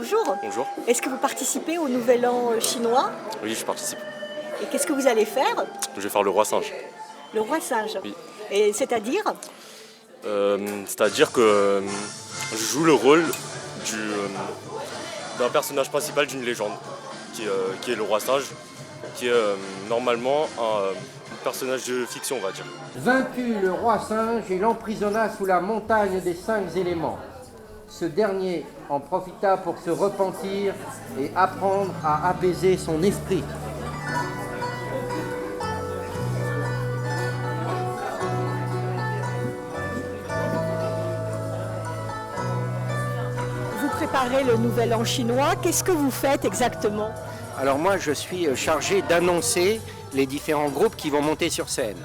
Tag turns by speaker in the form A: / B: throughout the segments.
A: Bonjour.
B: Bonjour.
A: Est-ce que vous participez au Nouvel An chinois?
B: Oui, je participe.
A: Et qu'est-ce que vous allez faire?
B: Je vais faire le roi singe.
A: Le roi singe.
B: Oui.
A: Et c'est-à-dire?
B: C'est-à-dire que je joue le rôle d'un personnage principal d'une légende, qui est le roi singe, qui est normalement un personnage de fiction, on va dire.
C: Vaincu le roi singe et l'emprisonna sous la montagne des 5 éléments. Ce dernier en profita pour se repentir et apprendre à apaiser son esprit.
A: Vous préparez le Nouvel An chinois. Qu'est-ce que vous faites exactement?
C: Alors moi, je suis chargé d'annoncer les différents groupes qui vont monter sur scène.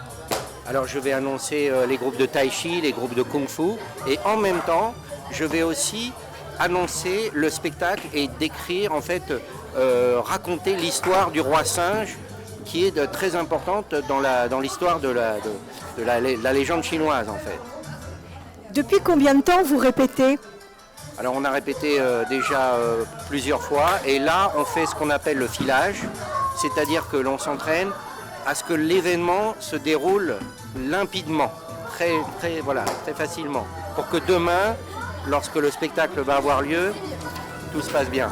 C: Alors je vais annoncer les groupes de tai chi, les groupes de kung fu, et en même temps, je vais aussi annoncer le spectacle et décrire, en fait, raconter l'histoire du roi singe, qui est très importante dans l'histoire de la légende chinoise, en fait.
A: Depuis combien de temps vous répétez?
C: Alors on a répété déjà plusieurs fois, et là on fait ce qu'on appelle le filage, c'est-à-dire que l'on s'entraîne à ce que l'événement se déroule limpidement, très facilement, pour que demain, lorsque le spectacle va avoir lieu, tout se passe bien.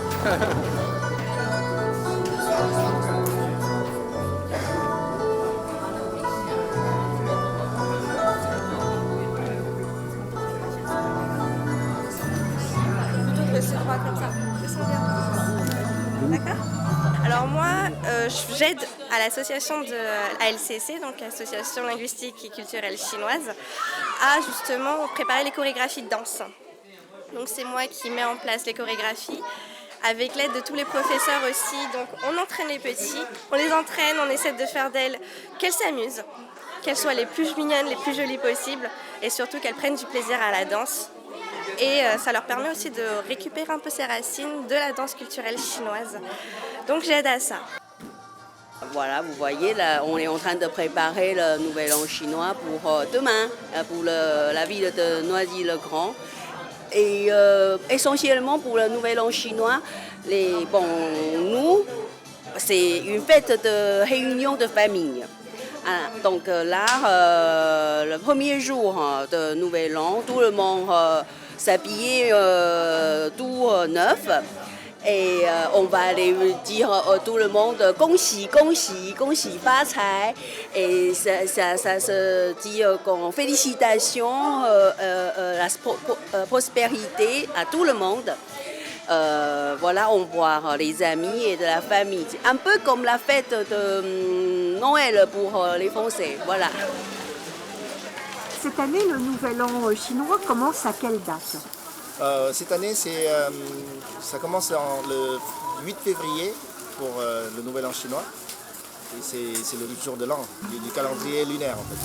D: D'accord. Alors moi, j'aide à l'association de ALCC, donc l'Association linguistique et culturelle chinoise, à justement préparer les chorégraphies de danse. Donc c'est moi qui mets en place les chorégraphies, avec l'aide de tous les professeurs aussi. Donc on entraîne les petits, on les entraîne, on essaie de faire d'elles qu'elles s'amusent, qu'elles soient les plus mignonnes, les plus jolies possibles, et surtout qu'elles prennent du plaisir à la danse. Et ça leur permet aussi de récupérer un peu ces racines de la danse culturelle chinoise. Donc j'aide à ça.
E: Voilà, vous voyez, là, on est en train de préparer le Nouvel An chinois pour demain, pour la ville de Noisy-le-Grand. Et essentiellement pour le Nouvel An chinois, nous, c'est une fête de réunion de famille. Donc là, le premier jour de Nouvel An, tout le monde s'habille tout neuf. Et on va aller dire à tout le monde «恭喜恭喜恭喜发财» et ça se dit qu'en félicitations, la prospérité à tout le monde. Voilà, on voit les amis et de la famille. Un peu comme la fête de Noël pour les Français, voilà.
A: Cette année, le Nouvel An chinois commence à quelle date?
F: Cette année, ça commence le 8 février pour le Nouvel An chinois. Et c'est le jour de l'an, du calendrier lunaire en fait.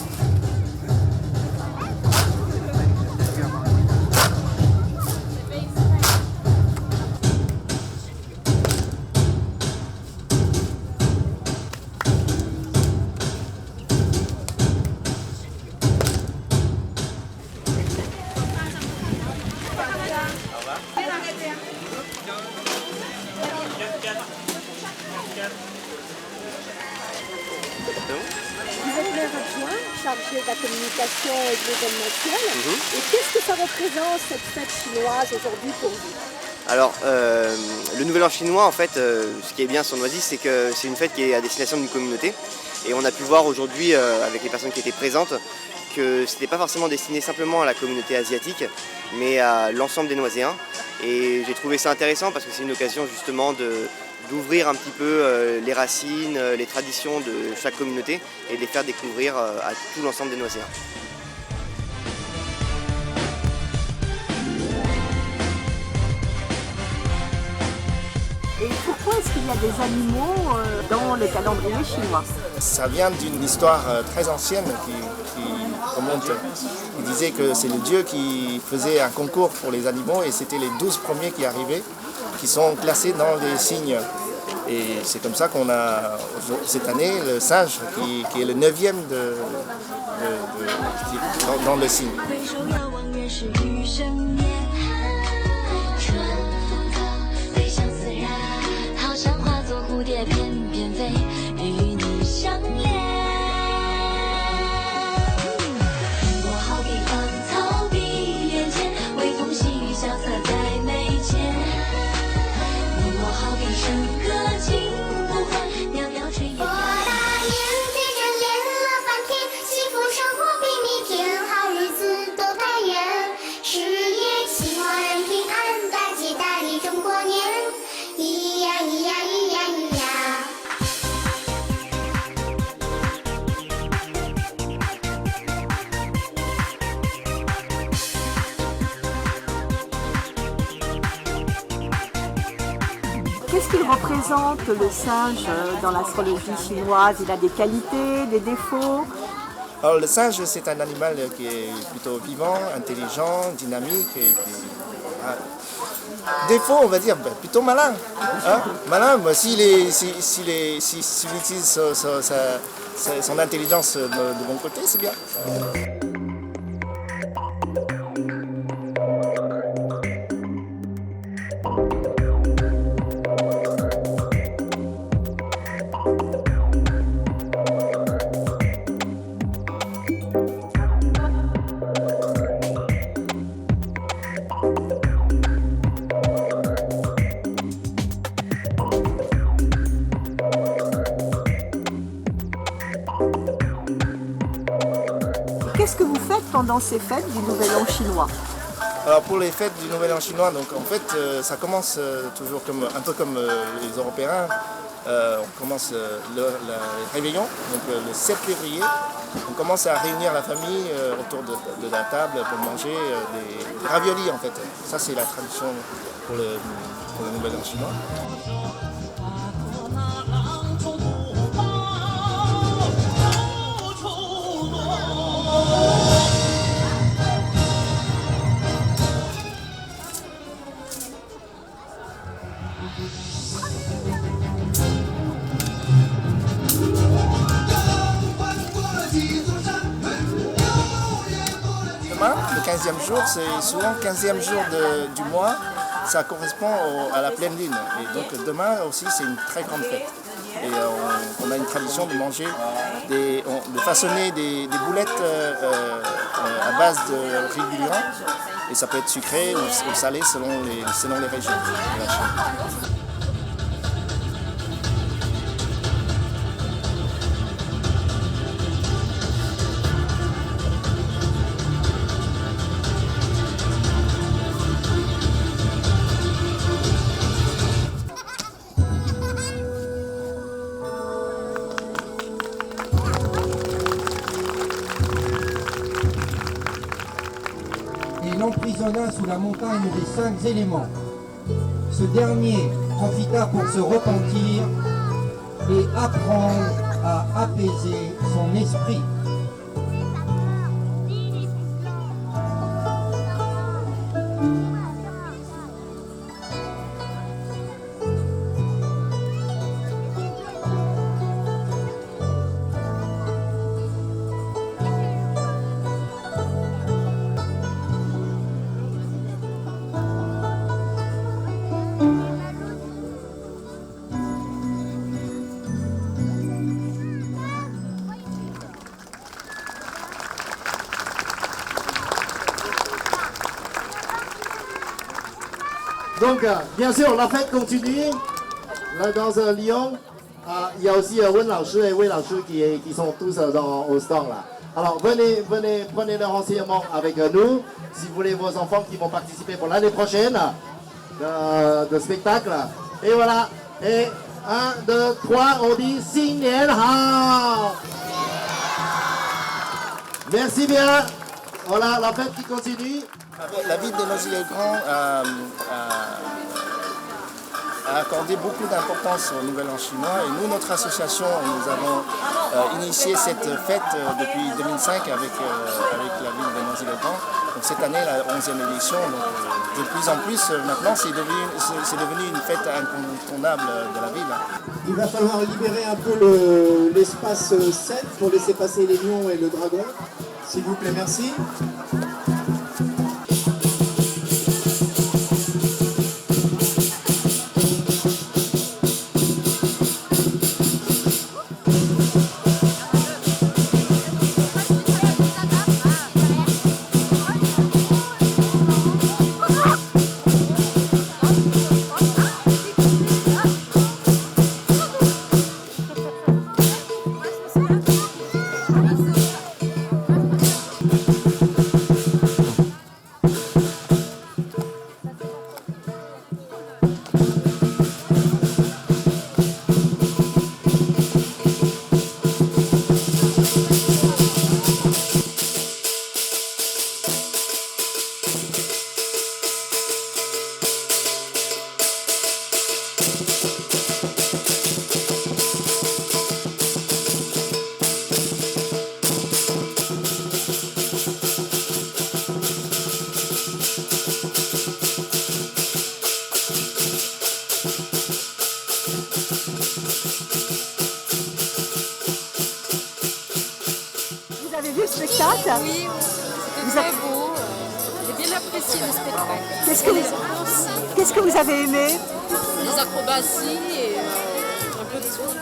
A: Vous êtes maire adjoint, chargé de la communication et de l'événementiel. Et qu'est-ce que ça représente, cette fête chinoise, aujourd'hui pour vous?
G: Alors, le Nouvel An chinois, en fait, ce qui est bien sur Noisy, c'est que c'est une fête qui est à destination d'une communauté. Et on a pu voir aujourd'hui, avec les personnes qui étaient présentes, que ce n'était pas forcément destiné simplement à la communauté asiatique, mais à l'ensemble des Noiséens. Et j'ai trouvé ça intéressant parce que c'est une occasion justement d'ouvrir un petit peu les racines, les traditions de chaque communauté et de les faire découvrir à tout l'ensemble des Noiséens.
A: Et pourquoi est-ce que y a des animaux dans le calendrier chinois.
F: Ça vient d'une histoire très ancienne qui remonte. Il disait que c'est le dieu qui faisait un concours pour les animaux et c'était les 12 premiers qui arrivaient, qui sont classés dans les signes. Et c'est comme ça qu'on a cette année le singe qui est le 9e dans le signe.
A: Qu'est-ce qu'il représente le singe dans l'astrologie chinoise? Il a des qualités, des défauts?
F: Alors le singe, c'est un animal qui est plutôt vivant, intelligent, dynamique et puis, défaut, on va dire, plutôt malin. Hein? Malin, s'il utilise son intelligence de bon côté, c'est bien.
A: Qu'est-ce que vous faites pendant ces fêtes du Nouvel An chinois?
F: Alors pour les fêtes du Nouvel An chinois, donc en fait ça commence toujours un peu comme les Européens. On commence le réveillon, donc le 7 février. On commence à réunir la famille autour de la table pour manger des raviolis en fait. Ça c'est la tradition pour le Nouvel An chinois. Demain, le 15e jour, c'est souvent le 15e jour du mois, ça correspond à la pleine lune. Et donc demain aussi, c'est une très grande fête. Et on a une tradition de manger, de façonner des boulettes à base de riz gluant. Et ça peut être sucré ou salé selon les régions de la Chine.
H: Et l'emprisonna sous la montagne des 5 éléments. Ce dernier profita pour se repentir et apprendre à apaiser son esprit.
I: Donc, bien sûr, la fête continue. Là, dans Lyon, il y a aussi Wen Laoshi et Wei Laoshi qui sont tous au stand là. Alors, venez, prenez le renseignement avec nous. Si vous voulez vos enfants qui vont participer pour l'année prochaine de spectacle. Et voilà. Et 1, 2, 3, on dit Xin Nian Hao. Merci bien. Voilà, la fête qui continue.
F: La ville de Noisy-le-Grand a accordé beaucoup d'importance au Nouvel An chinois et nous, notre association, nous avons initié cette fête depuis 2005 avec la ville de Noisy-le-Grand. Donc cette année, la 11e édition, donc, de plus en plus, maintenant, c'est devenu une fête incontournable de la ville.
I: Il va falloir libérer un peu l'espace scène pour laisser passer les lions et le dragon. S'il vous plaît, merci.
A: Vous avez vu le spectacle?
J: Oui, c'était très beau. J'ai bien apprécié le spectacle.
A: Qu'est-ce que vous avez aimé?
J: Les acrobaties et un peu de tout.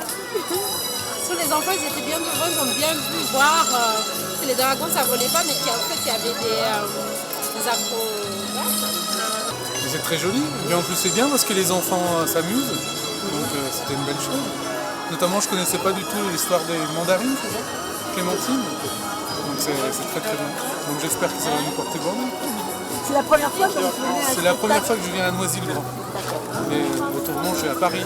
J: Sur les enfants, ils étaient bien heureux, ils ont bien vu voir que les dragons, ça volait pas, mais qu'en fait, il y avait des acrobates.
K: C'est très joli, et en plus c'est bien parce que les enfants s'amusent, donc c'était une belle chose. Notamment, je ne connaissais pas du tout l'histoire des mandarines, c'est ça, Clémentine. Donc c'est très très bien. Donc j'espère que ça va nous porter bonheur.
A: C'est la première fois que vous venez à
K: C'est la première fois que je viens à Noisy-le-Grand. Mais autrement, je suis à Paris.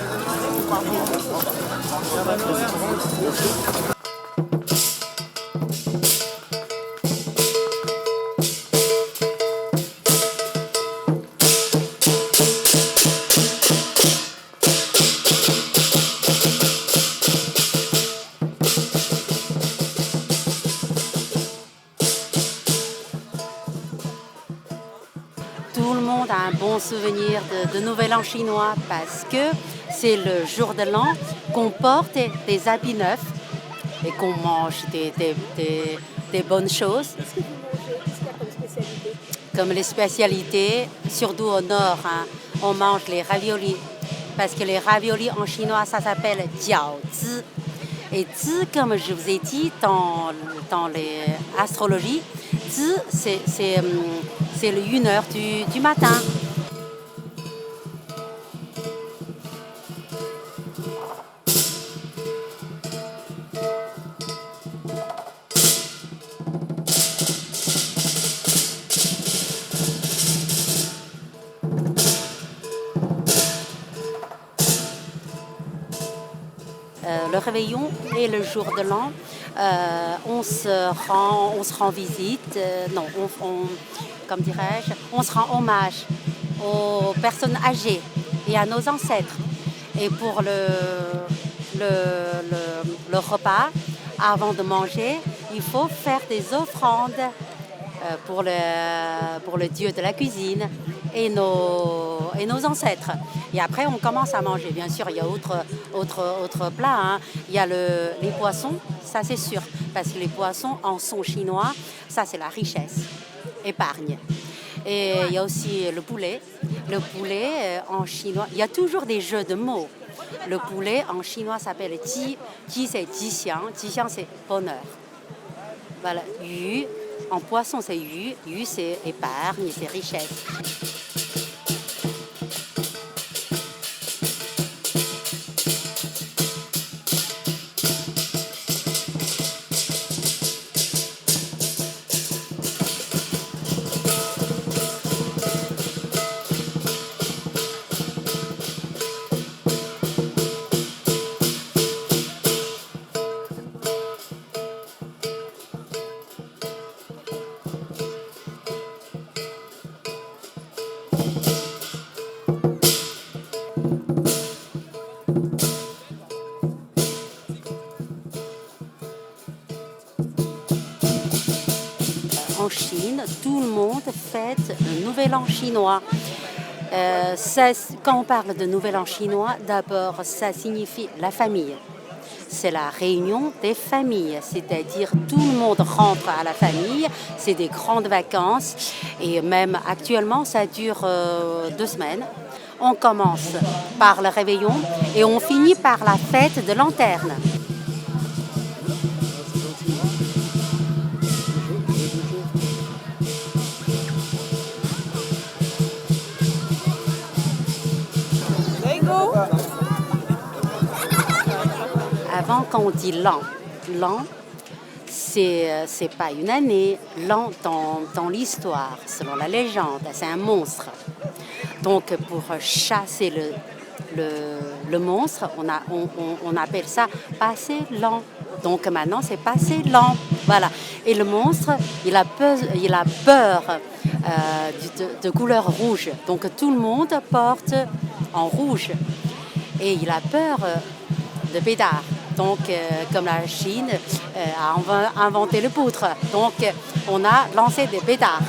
L: Tout le monde a un bon souvenir de Nouvel An chinois parce que c'est le jour de l'an qu'on porte des habits neufs et qu'on mange des bonnes choses.
A: Qu'est-ce que vous mangez? Qu'est-ce qu'il y a comme spécialité?
L: Comme les spécialités, surtout au nord, hein, on mange les raviolis. Parce que les raviolis en chinois, ça s'appelle jiaozi. Et zi, comme je vous ai dit dans l'astrologie, zi, c'est le 1h du matin. Le réveillon et le jour de l'an, on se rend visite, comme dirais-je, on se rend hommage aux personnes âgées et à nos ancêtres. Et pour le repas, avant de manger, il faut faire des offrandes pour le dieu de la cuisine et nos ancêtres. Et après, on commence à manger. Bien sûr, il y a autre plats. Hein. Il y a les poissons, ça c'est sûr. Parce que les poissons, en son chinois, ça c'est la richesse, épargne. Et il y a aussi le poulet. Le poulet, en chinois, il y a toujours des jeux de mots. Le poulet, en chinois, s'appelle ji. Ji, c'est jixiang. Jixiang, c'est bonheur. Voilà. Yu, en poisson, c'est yu. Yu, c'est épargne, c'est richesse. tout le monde fête le Nouvel An chinois. Quand on parle de Nouvel An chinois, d'abord, ça signifie la famille. C'est la réunion des familles, c'est-à-dire tout le monde rentre à la famille, c'est des grandes vacances et même actuellement ça dure 2 semaines. On commence par le réveillon et on finit par la fête de lanterne. Avant, quand on dit l'an, c'est pas une année. L'an, dans l'histoire, selon la légende, c'est un monstre. Donc, pour chasser le monstre, on appelle ça passer l'an. Donc, maintenant, c'est passer l'an. Voilà. Et le monstre, il a peur de couleur rouge. Donc, tout le monde porte en rouge. Et il a peur de pétards. Donc, comme la Chine a inventé le poutre. Donc, on a lancé des pétards.